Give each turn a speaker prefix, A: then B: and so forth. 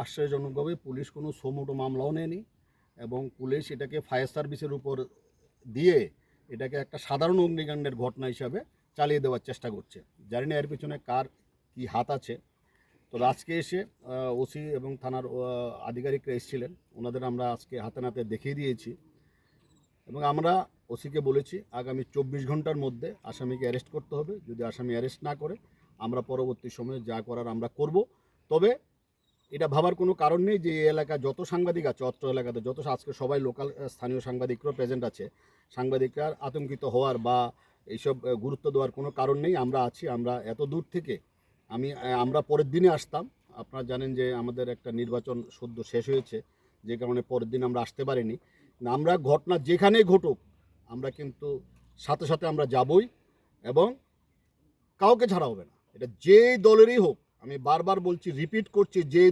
A: আশ্চর্যজনকভাবে পুলিশ কোনো সোমোটো মামলাও নেয়নি এবং পুলিশ এটাকে ফায়ার সার্ভিসের উপর দিয়ে এটাকে একটা সাধারণ অগ্নিকাণ্ডের ঘটনা হিসাবে চালিয়ে দেওয়ার চেষ্টা করছে। জানি না এর পিছনে কার কী হাত আছে। তো আজকে এসে ওসি এবং থানার আধিকারিকরা এসেছিলেন, ওনাদের আমরা আজকে হাতে নাতে দেখিয়ে দিয়েছি এবং আমরা ওসিকে বলেছি আগামী 24 ঘন্টার মধ্যে আসামিকে অ্যারেস্ট করতে হবে। যদি আসামি অ্যারেস্ট না করে আমরা পরবর্তী সময়ে যা করার আমরা করব। তবে এটা ভাবার কোনো কারণ নেই যে এই এলাকা যত সাংবাদিক আছে, অত্র এলাকাতে যত আজকে সবাই লোকাল স্থানীয় সাংবাদিকরাও প্রেজেন্ট আছে, সাংবাদিকরা আতঙ্কিত হওয়ার বা এইসব গুরুত্ব দেওয়ার কোনো কারণ নেই। আমরা আছি, আমরা এত দূর থেকে আমরা পরের দিনে আসতাম। আপনারা জানেন যে আমাদের একটা নির্বাচন সদ্য শেষ হয়েছে, যে কারণে পরের দিন আমরা আসতে পারিনি। আমরা ঘটনা যেখানেই ঘটুক আমরা কিন্তু সাথে সাথে আমরা যাবই এবং কাউকে ছাড়া হবে না। এটা যেই দলেরই হোক, আমি বারবার বলছি, রিপিট করছি, যেই দল